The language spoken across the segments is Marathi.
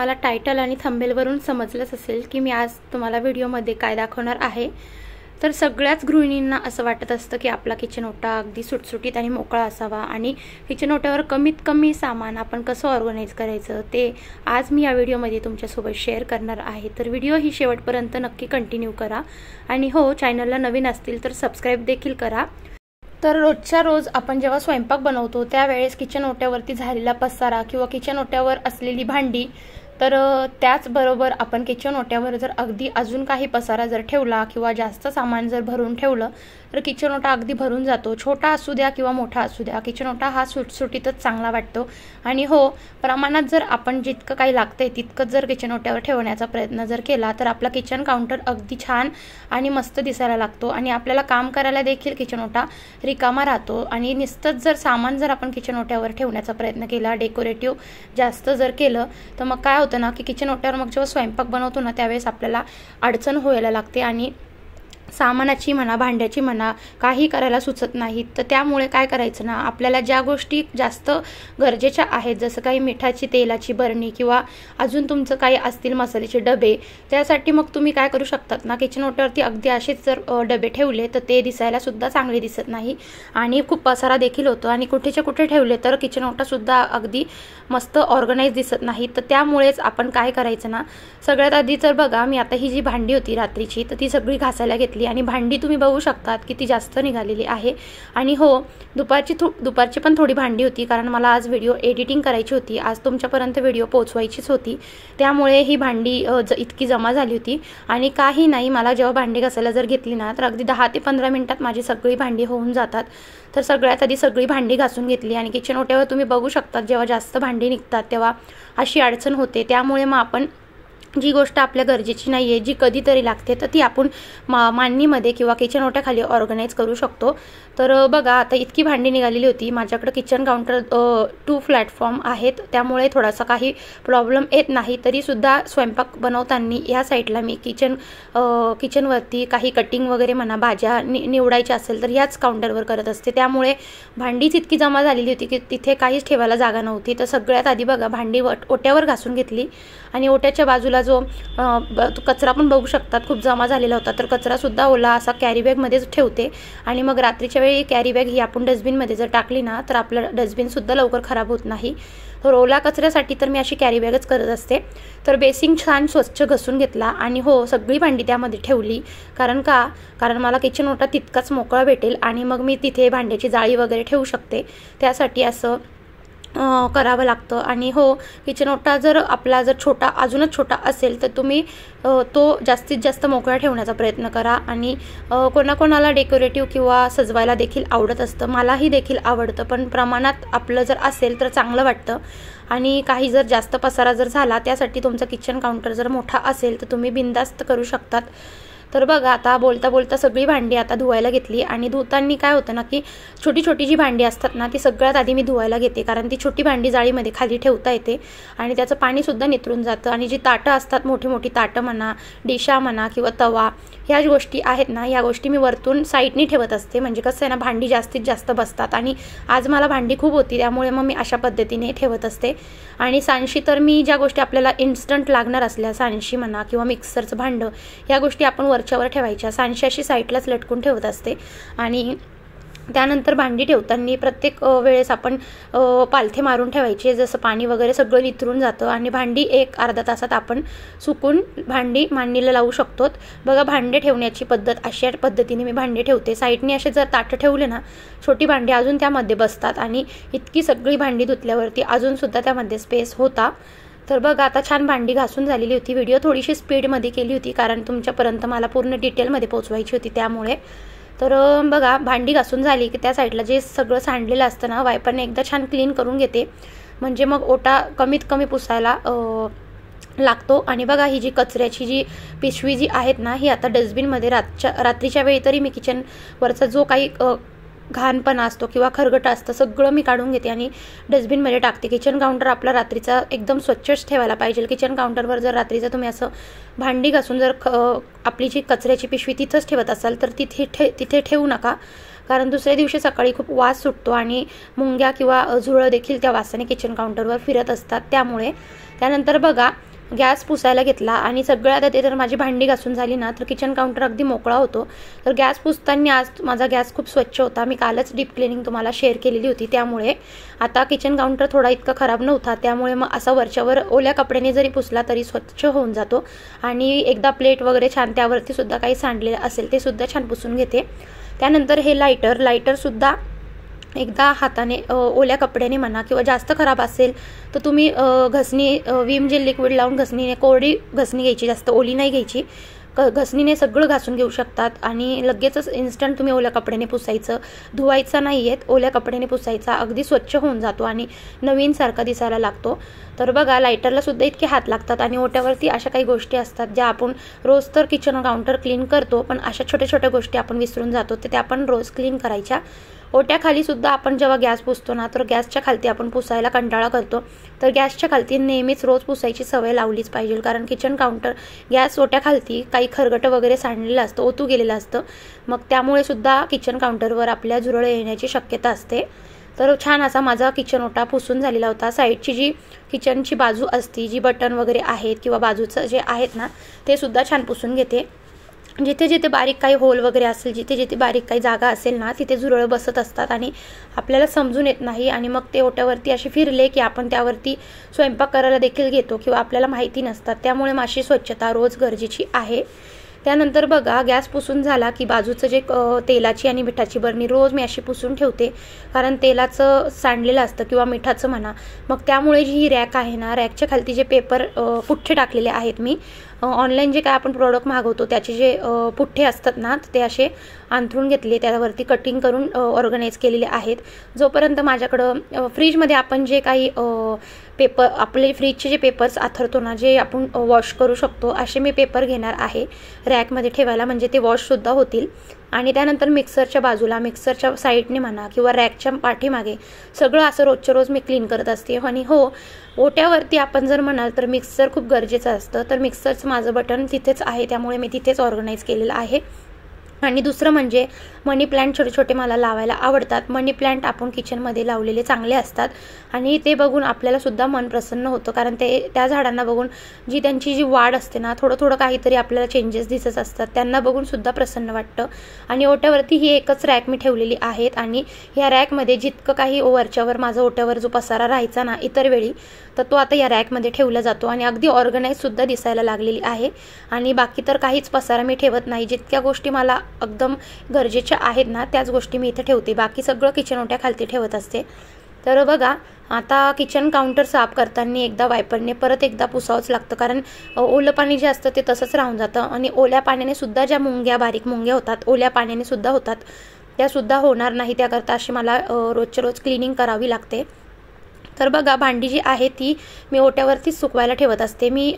तुम्हाला टायटल आणि थंबनेलवरून समजलंच असेल की मी आज तुम्हाला व्हिडिओमध्ये काय दाखवणार आहे। तर सगळ्याच गृहिणींना असं वाटत असतं की आपला किचन ओटा अगदी सुटसुटीत आणि मोकळा असावा आणि किचन ओट्यावर कमीत कमी सामान आपण कसं ऑर्गनाइज करायचं ते आज मी या व्हिडिओमध्ये तुमच्यासोबत शेअर करणार आहे। तर व्हिडिओ ही शेवटपर्यंत नक्की कंटिन्यू करा आणि हो, चॅनलला नवीन असतील तर सबस्क्राइब देखील करा। तर रोजच्या रोज आपण जेव्हा स्वयंपाक बनवतो त्यावेळेस किचन ओट्यावरती झालेला पसारा किंवा किचन ओट्यावर असलेली भांडी, तर त्याचबरोबर आपण किचन ओट्यावर जर अगदी अजून काही पसारा जर ठेवला किंवा जास्त सामान जर भरून ठेवलं तर किचन ओटा अगदी भरून जातो। छोटा असू द्या किंवा मोठा असू द्या, किचन ओटा हा सुटसुटीतच चांगला वाटतो। आणि हो, प्रमाणात जर आपण जितकं काही लागते तितकंच जर किचन ओट्यावर ठेवण्याचा प्रयत्न जर केला तर आपला किचन काउंटर अगदी छान आणि मस्त दिसायला लागतो आणि आपल्याला काम करायला देखील किचन ओटा रिकामा राहतो। आणि नुसतंच जर सामान जर आपण किचन ओट्यावर ठेवण्याचा प्रयत्न केला, डेकोरेटिव्ह जास्त जर केलं, तर मग काय होतं ना की किचन ओट्यावर मग जेव्हा स्वयंपाक बनवतो ना त्यावेळेस आपल्याला अडचण व्हायला लागते आणि सामानाची म्हणा, भांड्याची म्हणा, काही करायला सुचत नाही। तर त्यामुळे काय करायचं ना, आपल्याला ज्या गोष्टी जास्त गरजेच्या आहेत, जसं काही मिठाची तेलाची बरणी किंवा अजून तुमचं काही असतील मसाल्याचे डबे, त्यासाठी मग तुम्ही काय करू शकतात ना, किचन ओट्यावरती अगदी असेच जर डबे ठेवले तर ते दिसायला सुद्धा चांगले दिसत नाही आणि खूप पसारा देखील होतो आणि कुठेच्या कुठे ठेवले तर किचन ओटा सुद्धा अगदी मस्त ऑर्गनाइज दिसत नाही। तर त्यामुळेच आपण काय करायचं ना, सगळ्यात आधी तर बघा, मी आता ही जी भांडी होती रात्रीची तर ती सगळी घासायला घेतली आणि भांडी तुम्ही बघू शकतात की ती जास्त निघालेली आहे। आणि हो, दुपारची पण थोडी भांडी होती, कारण मला आज व्हिडिओ एडिटिंग करायची होती, आज तुमच्यापर्यंत व्हिडिओ पोहोचवायचीच होती, त्यामुळे ही भांडी इतकी जमा झाली होती। आणि काही नाही, मला जेव्हा भांडी घासायला जर घेतली ना तर अगदी 10 ते 15 मिनिटात माझी सगळी भांडी होऊन जातात। तर सगळ्यात आधी सगळी भांडी घासून घेतली आणि किचन ओट्यावर तुम्ही बघू शकता जेव्हा जास्त भांडी निघतात तेव्हा अशी अडचण होते। त्यामुळे मग आपण जी गोष्ट आपल्या गरजेची नाही आहे, जी कधीतरी लागते, तर ती आपण मांडणीमध्ये किंवा किचन ओट्याखाली ऑर्गनाइज करू शकतो। तर बघा, आता इतकी भांडी निघालेली होती। माझ्याकडे किचन काउंटर 2 प्लॅटफॉर्म आहेत, त्यामुळे थोडासा काही प्रॉब्लेम येत नाही। तरीसुद्धा स्वयंपाक बनवताना या साईडला मी किचनवरती काही कटिंग वगैरे म्हणा, भाज्या निवडायच्या असेल तर याच काउंटरवर करत असते, त्यामुळे भांडीच इतकी जमा झालेली होती की तिथे काहीच ठेवायला जागा नव्हती। तर सगळ्यात आधी बघा, भांडी ओट्यावर घासून घेतली आणि ओट्याच्या बाजूला जो कचरा पण बघू शकतात खूप जमा झालेला होता, तर कचरासुद्धा ओला असा कॅरी बॅगमध्येच ठेवते आणि मग रात्रीच्या वेळी कॅरी बॅग ही आपण डस्टबिनमध्ये जर टाकली ना तर आपलं डस्टबिनसुद्धा लवकर खराब होत नाही। तर ओला कचऱ्यासाठी तर मी अशी कॅरी बॅगच करत असते। तर बेसिंग छान स्वच्छ घसून घेतला आणि हो, सगळी भांडी त्यामध्ये ठेवली, कारण मला किचन ओटा तितकाच मोकळा भेटेल आणि मग मी तिथे भांड्याची जाळी वगैरे ठेवू शकते, त्यासाठी असं करावं लागतं। आणि हो, किचन ओटा जर आपला जर अजूनच छोटा असेल तर तुम्ही तो जास्तीत जास्त मोकळा ठेवण्याचा प्रयत्न करा। आणि कोणाकोणाला डेकोरेटिव्ह किंवा सजवायला देखील आवडत असतं, मलाही देखील आवडतं, पण प्रमाणात आपलं जर असेल तर चांगलं वाटतं। आणि काही जर जास्त पसारा जर झाला, त्यासाठी तुमचा किचन काउंटर जर मोठा असेल तर तुम्ही बिनधास्त करू शकतात। तर बघा, आता बोलता बोलता सगळी भांडी आता धुवायला घेतली आणि धुताना काय होतं ना की छोटी छोटी जी भांडी असतात ना ती सगळ्यात आधी मी धुवायला घेते, कारण ती छोटी भांडी जाळीमध्ये खाली ठेवता येते आणि त्याचं पाणीसुद्धा नितरून जातं। आणि जी ताटं असतात, मोठी मोठी ताटं म्हणा, डिशा म्हणा किंवा तवा, ह्या गोष्टी आहेत ना, या गोष्टी मी वरतून साईडनी ठेवत असते, म्हणजे कसं आहे ना, भांडी जास्तीत जास्त बसतात आणि आज मला भांडी खूप होती त्यामुळे मग मी अशा पद्धतीने ठेवत असते। आणि सांडशी तर मी ज्या गोष्टी आपल्याला इन्स्टंट लागणार असल्या, सांडशी म्हणा किंवा मिक्सरचं भांडं, ह्या गोष्टी आपण वरच्यावर ठेवायच्या, सांडशी अशी साईडलाच लटकून ठेवत असते। आणि त्यानंतर भांडी ठेवताना प्रत्येक वेळेस आपण पालथे मारून ठेवायचे, जसं पाणी वगैरे सगळं नितरून जातं आणि भांडी 1-अर्धा तासात आपण सुकून भांडी मांडणीला लावू शकतो। बघा, भांडे ठेवण्याची पद्धत अशा पद्धतीने मी भांडे ठेवते। साईडने असे जर ताटं ठेवले ना, छोटी भांडी अजून त्यामध्ये बसतात आणि इतकी सगळी भांडी धुतल्यावरती अजूनसुद्धा त्यामध्ये स्पेस होता। तर बघा, आता छान भांडी घासून झालेली होती। व्हिडिओ थोडीशी स्पीडमध्ये केली होती, कारण तुमच्यापर्यंत मला पूर्ण डिटेलमध्ये पोहोचवायची होती, त्यामुळे। तर बघा, भांडी घासून झाली की त्या साईडला जे सगळं सांडलेलं असतं ना, वायपरने एकदा छान क्लीन करून घेते, म्हणजे मग ओटा कमीत कमी पुसायला लागतो। आणि बघा, ही जी कचऱ्याची जी पिशवी जी आहेत ना, ही आता डस्टबिनमध्ये रात्रीच्या वेळी तरी मी किचनवरचा जो काही घाणपणा असतो किंवा खरगट असतं सगळं मी काढून घेते आणि डस्टबिनमध्ये टाकते। किचन काउंटर आपला रात्रीचा एकदम स्वच्छच ठेवायला पाहिजे। किचन काउंटरवर जर रात्रीचा तुम्ही असं भांडी घासून जर आपली जी कचऱ्याची पिशवी तिथंच ठेवत असाल तर तिथे ठेवू नका, कारण दुसऱ्या दिवशी सकाळी खूप वास सुटतो आणि मुंग्या किंवा झुरळ देखील त्या वासाने किचन काउंटरवर फिरत असतात, त्यामुळे। त्यानंतर बघा, गॅस पुसायला घेतला आणि सगळ्यात आधी तर माझी भांडी घासून झाली ना तर किचन काउंटर अगदी मोकळा होतो. तर गॅस पुसताना आज माझा गॅस खूप स्वच्छ होता. मी कालच डीप क्लिनिंग तुम्हाला शेअर केलेली होती, त्यामुळे आता किचन काउंटर थोडा इतका खराब नव्हता. त्यामुळे मग असा वरच्यावर ओल्या कपड्याने जरी पुसला तरी स्वच्छ होऊन जातो. आणि एकदा प्लेट वगैरे छान त्यावरती सुद्धा काही सांडलेलं असेल ते सुद्धा छान पुसून घेते. त्यानंतर हे लायटर सुद्धा एकदा हाताने ओल्या कपड्याने म्हणा किंवा जास्त खराब असेल तर तुम्ही घसणी विम जेल लिक्विड लावून घसणीने कोरडी घसणी घ्यायची, जास्त ओली नाही घ्यायची. घसणीने सगळं घासून घेऊ शकतात आणि लगेचच इन्स्टंट तुम्ही ओल्या कपड्याने पुसायचं, धुवायचं नाही आहेत, ओल्या कपड्याने पुसायचा, अगदी स्वच्छ होऊन जातो आणि नवीनसारखा दिसायला लागतो. तर बघा लायटरला सुद्धा इतके हात लागतात आणि ओट्यावरती अशा काही गोष्टी असतात ज्या आपण रोज तर किचन काउंटर क्लीन करतो, पण अशा छोट्या छोट्या गोष्टी आपण विसरून जातो, तर त्या आपण रोज क्लीन करायच्या. ओट्याखाली सुद्धा आपण जेव्हा गॅस पुसतो ना तर गॅसच्या खालती आपण पुसायला कंटाळा करतो, तर गॅसच्या खालती नेहमीच रोज पुसायची सवय लावलीच पाहिजे. कारण किचन काउंटर गॅस ओट्याखालती काही खरगटं वगैरे सांडलेलं असतं, ओतू गेलेलं असतं, मग त्यामुळे सुद्धा किचन काउंटरवर आपल्या झुरळ येण्याची शक्यता असते. तर छान असा माझा किचन ओटा पुसून झालेला होता. साईडची जी किचनची बाजू असती, जी बटन वगैरे आहेत किंवा बाजूचं जे आहेत ना ते सुद्धा छान पुसून घेते. जिथे जिथे बारीक काही होल वगैरे असेल, जिथे जिथे बारीक काही जागा असेल ना तिथे झुरळ बसत असतात आणि आपल्याला समजून येत नाही आणि मग ते ओट्यावरती असे फिरले की आपण त्यावरती स्वयंपाक करायला देखील घेतो किंवा आपल्याला माहिती नसतात. त्यामुळे माझी स्वच्छता रोज गरजेची आहे. त्यानंतर बघा गॅस पुसून झाला की बाजूचं जे तेलाची आणि मिठाची बरणी रोज मी अशी पुसून ठेवते, कारण तेलाचं सांडलेलं असतं किंवा मिठाचं म्हणा. मग त्यामुळे जी ही रॅक आहे ना, रॅकच्या खालती जे पेपर पुठ्ठे टाकलेले आहेत मी, ऑनलाईन जे काय आपण प्रोडक्ट मागवतो त्याचे जे पुठ्ठे असतात ना ते असे अंथरून घेतले, त्यावरती कटिंग करून ऑर्गनाईज केलेले आहेत. जोपर्यंत माझ्याकडं फ्रीजमध्ये आपण जे काही पेपर आपले फ्रीजचे जे पेपर्स आथरतो ना, जे आपण वॉश करू शकतो, असे मी पेपर घेणार आहे रॅकमध्ये ठेवायला, म्हणजे ते वॉशसुद्धा होतील. आणि त्यानंतर मिक्सरच्या बाजूला, मिक्सरच्या साईडने म्हणा किंवा रॅकच्या पाठीमागे सगळं असं रोजच्या रोज मी क्लीन करत असते. आणि हो, ओट्यावरती आपण जर म्हणाल तर मिक्सर खूप गरजेचं असतं, तर मिक्सरचं माझं बटन तिथेच आहे, त्यामुळे मी तिथेच ऑर्गनाईज केलेलं आहे. आणि दुसरं म्हणजे मनी प्लांट छोटे छोटे मला लावायला आवडतात. मनी प्लांट आपण किचनमध्ये लावलेले चांगले असतात आणि ते बघून आपल्याला सुद्धा मन प्रसन्न होतं, कारण त्या झाडांना बघून त्यांची जी वाढ असते ना, थोडं थोडं काहीतरी आपल्याला चेंजेस दिसत असतात, त्यांना बघून सुद्धा प्रसन्न वाटतं. आणि ओट्यावरती ही एकच रॅक मी ठेवलेली आहेत आणि ह्या रॅकमध्ये जितकं काही वरच्यावर माझा ओट्यावर जो पसारा राहायचा ना इतर वेळी, तर तो आता या रॅकमध्ये ठेवला जातो आणि अगदी ऑर्गनाईजसुद्धा दिसायला लागलेली आहे. आणि बाकी तर काहीच पसारा मी ठेवत नाही. जितक्या गोष्टी मला एकदम गरजेच्या आहेत ना त्याच गोष्टी मी इथे ठेवते, बाकी सगळं किचन ओट्याखालती ठेवत असते. तर बघा आता किचन काउंटर साफ करताना एकदा वायपरने परत एकदा पुसावंच लागतं, कारण ओलं पाणी जे असतं ते तसंच राहून जातं आणि ओल्या पाण्याने सुद्धा ज्या मुंग्या, बारीक मुंग्या होतात ओल्या पाण्याने सुद्धा होतात, त्यासुद्धा होणार नाही. त्याकरता अशी मला रोजच्या रोज क्लिनिंग करावी लागते. तर बघा भांडी जी आहे ती मी ओट्यावरतीच सुकवायला ठेवत असते. मी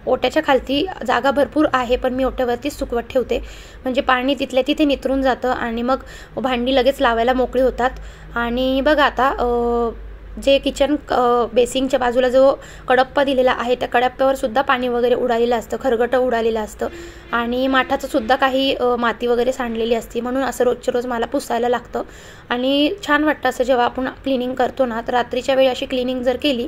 ओट्याच्या खालती जागा भरपूर आहे, पण मी ओट्यावरतीच सुकवत ठेवते, म्हणजे पाणी तिथल्या तिथे नितरून जातं आणि मग भांडी लगेच लावायला मोकळी होतात. आणि बघा आता जे किचन बेसिंगच्या बाजूला जो कडप्पा दिलेला आहे त्या कडप्प्यावर सुद्धा पाणी वगैरे उडालेलं असतं, खरगटं उडालेलं असतं आणि माठाचं सुद्धा काही माती वगैरे सांडलेली असते, म्हणून असं रोजच्या रोज मला पुसायला लागतं. आणि छान वाटतं असं जेव्हा आपण क्लिनिंग करतो ना, तर रात्रीच्या वेळी अशी क्लिनिंग जर केली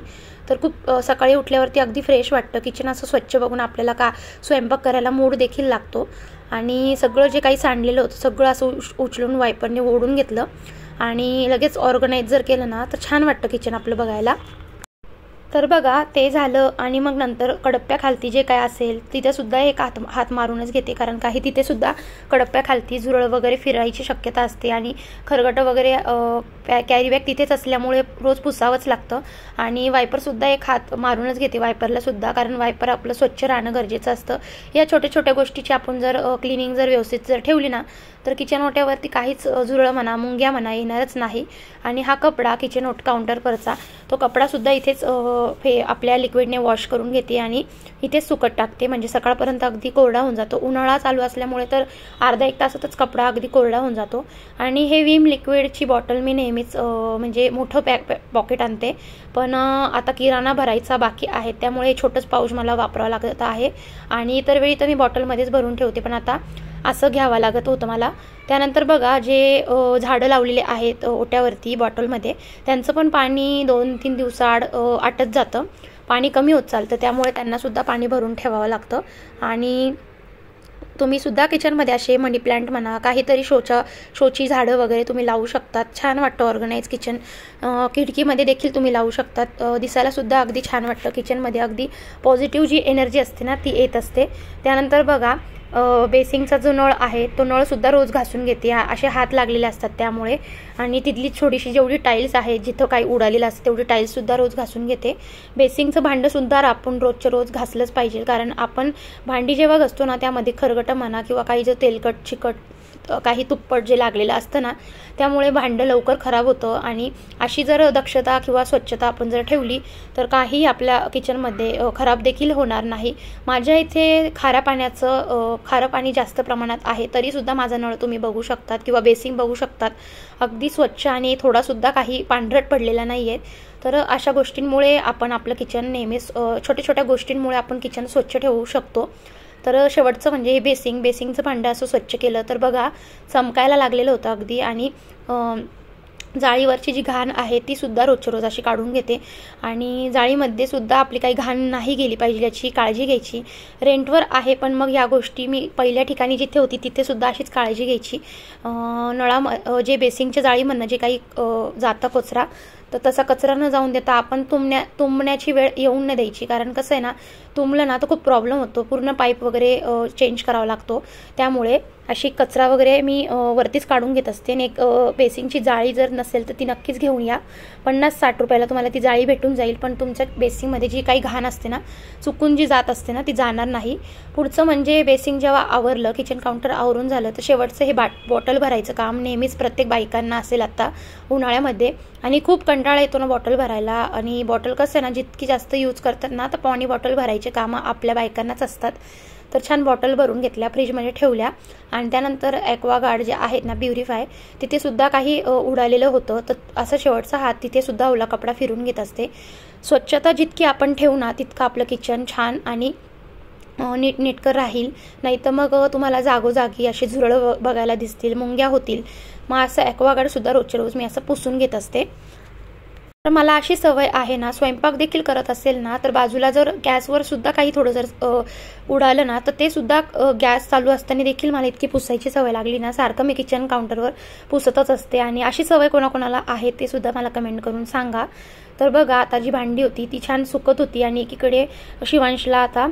तर खूप सकाळी उठल्यावरती अगदी फ्रेश वाटतं. किचन असं स्वच्छ बघून आपल्याला स्वयंपाक करायला मूड देखील लागतो. आणि सगळं जे काही सांडलेलं होतं सगळं असं उचलून वायपरने ओढून घेतलं आणि लगेच ऑर्गनाईज जर केलं ना तर छान वाटतं किचन आपलं बघायला. तर बघा ते झालं आणि मग नंतर कडप्प्याखालती जे काय असेल तिथेसुद्धा एक हात मारूनच घेते, कारण काही तिथेसुद्धा कडप्प्याखालती झुरळ वगैरे फिरायची शक्यता असते आणि खरगटं वगैरे कॅरी बॅग तिथेच असल्यामुळे रोज पुसावंच लागतं. आणि वायपरसुद्धा एक हात मारूनच घेते वायपरलासुद्धा, कारण वायपर आपलं स्वच्छ राहणं गरजेचं असतं. या छोट्या छोट्या गोष्टीची आपण जर क्लिनिंग जर व्यवस्थित जर ठेवली ना तर किचन ओट्यावरती काहीच झुरळ म्हणा, मुंग्या म्हणा येणारच नाही. आणि हा कपडा किचन काउंटरवरचा तो कपडासुद्धा इथेच आपल्या लिक्विडने वॉश करून घेते आणि इथेच सुकत टाकते, म्हणजे सकाळपर्यंत अगदी कोरडा होऊन जातो. उन्हाळा चालू असल्यामुळे तर अर्धा एक तासातच कपडा अगदी कोरडा होऊन जातो. आणि हे विम लिक्विडची बॉटल मी नेहमीच म्हणजे मोठं पॉकेट आणते, पण आता किराणा भरायचा बाकी आहे त्यामुळे छोटंच पाऊच मला वापरावं लागत आहे. आणि इतर वेळी तर मी बॉटलमध्येच भरून ठेवते, पण आता असं घ्यावं लागत होतं मला. त्यानंतर बघा जे झाडं लावलेले आहेत ओट्यावरती बॉटलमध्ये त्यांचं पण पाणी 2-3 दिवसाआड आटत जातं, पाणी कमी होत चालतं, त्यामुळे त्यांनासुद्धा पाणी भरून ठेवावं लागतं. आणि तुम्हीसुद्धा किचनमध्ये असे मनी प्लांट म्हणा, काहीतरी शोची झाडं वगैरे तुम्ही लावू शकतात. छान वाटतं ऑर्गनाईज किचन. खिडकीमध्ये देखील तुम्ही लावू शकतात. दिसायलासुद्धा अगदी छान वाटतं. किचनमध्ये अगदी पॉझिटिव्ह जी एनर्जी असते ना ती येत असते. त्यानंतर बघा, बेसिंगचा जो नळ आहे तो नळसुद्धा रोज घासून घेते. असे हात लागलेले असतात त्यामुळे. आणि तिथली छोटीशी जेवढी टाईल्स आहे, जिथं काही उडालेलं असतं तेवढी टाईल्ससुद्धा रोज घासून घेते. बेसिंगचं भांडंसुद्धा आपण रोजच्या रोज घासलंच पाहिजे, कारण आपण भांडी जेव्हा घासतो ना त्यामध्ये खरगटं म्हणा किंवा काही जे तेलकट चिकट काही तुप्पट जे लागलेलं असतं ना, त्यामुळे भांडं लवकर खराब होतं. आणि अशी जर दक्षता किंवा स्वच्छता आपण जर ठेवली तर काही आपल्या किचनमध्ये खराब देखील होणार नाही. माझ्या इथे खारं पाणी जास्त प्रमाणात आहे, तरीसुद्धा माझा नळ तुम्ही बघू शकतात किंवा बेसिंग बघू शकतात, अगदी स्वच्छ आणि थोडासुद्धा काही पांढरट पडलेला नाही आहे. तर अशा गोष्टींमुळे आपण आपलं किचन नेहमीच छोट्या छोट्या गोष्टींमुळे आपण किचन स्वच्छ ठेवू शकतो. तर शेवटचं म्हणजे हे बेसिंगचं भांडं असं स्वच्छ केलं तर बघा चमकायला लागलेलं होतं अगदी. आणि जाळीवरची जी घाण आहे ती सुद्धा रोजच्या रोज अशी काढून घेते. आणि जाळीमध्ये सुद्धा आपली काही घाण नाही गेली पाहिजे याची काळजी घ्यायची. रेंटवर आहे पण मग या गोष्टी मी पहिल्या ठिकाणी जिथे होती तिथे सुद्धा अशीच काळजी घ्यायची. जे बेसिंगच्या जाळीमधनं जे काही जातं कचरा, तर तसा कचरा न जाऊन देता आपण तुंबण्याची वेळ येऊन न द्यायची. कारण कसं आहे ना, तुंबलं ना तर खूप प्रॉब्लेम होतो, पूर्ण पाईप वगैरे चेंज करावा लागतो. त्यामुळे अशी कचरा वगैरे मी वरतीच काढून घेत असते. आणि एक बेसिंगची जाळी जर नसेल तर ती नक्कीच घेऊन या. 50-60 रुपयाला तुम्हाला ती जाळी भेटून जाईल. पण तुमच्या बेसिंगमध्ये जी काही घाण असते ना, चुकून जी जात असते ना ती जाणार नाही. पुढचं म्हणजे बेसिंग जेव्हा आवरलं, किचन काउंटर आवरून झालं, तर शेवटचं हे बॉटल भरायचं काम नेहमीच प्रत्येक बायकांना असेल आता उन्हाळ्यामध्ये. आणि खूप कंटाळा येतो ना बॉटल भरायला. आणि बॉटल कसं आहे ना, जितकी जास्त यूज करतात ना तर पाणी बॉटल भरायचे कामं आपल्या बायकांनाच असतात. तर छान बॉटल भरून घेतल्या, फ्रीजमध्ये ठेवल्या. आणि त्यानंतर ॲक्वागार्ड जे आहेत ना प्युरिफाय, तिथे सुद्धा काही उडालेलं होतं, तर असं शेवटचा हात तिथे सुद्धा ओला कपडा फिरून घेत असते. स्वच्छता जितकी आपण ठेवू ना तितकं आपलं किचन छान आणि नीटनेटकं राहील. नाही तर मग तुम्हाला जागोजागी अशी झुरळं बघायला दिसतील, मुंग्या होतील. मग असं ॲक्वागार्ड सुद्धा रोजच्या रोज मी असं पुसून घेत असते. तर मला अशी सवय आहे ना, स्वयंपाक देखील करत असेल ना तर बाजूला जर गॅसवर सुद्धा काही थोडं जर उडालं ना तर ते सुद्धा गॅस चालू असताना देखील मला इतकी पुसायची सवय लागली ना, सारखं मी किचन काउंटरवर पुसतच असते. आणि अशी सवय कोणाकोणाला आहे ते सुद्धा मला कमेंट करून सांगा. तर बघा, आता जी भांडी होती ती छान सुकत होती. आणि एकीकडे शिवांशला आता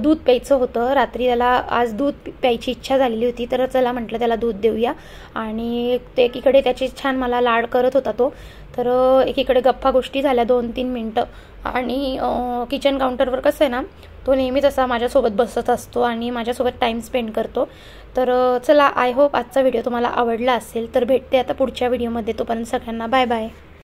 दूध प्यायचं होतं. रात्री त्याला आज दूध प्यायची इच्छा झालेली होती, तर चला म्हटलं त्याला दूध देऊया. आणि ते एकीकडे त्याची छान मला लाड करत होता तो. तर एकीकडे गप्पा गोष्टी झाल्या 2-3 मिनटं. आणि किचन काउंटरवर कसं आहे ना, तो नेहमीच असा माझ्यासोबत बसत असतो आणि माझ्यासोबत टाईम स्पेंड करतो. तर चला, आय होप आजचा व्हिडिओ तुम्हाला आवडला असेल. तर भेटते आता पुढच्या व्हिडिओमध्ये. तोपर्यंत सगळ्यांना बाय बाय.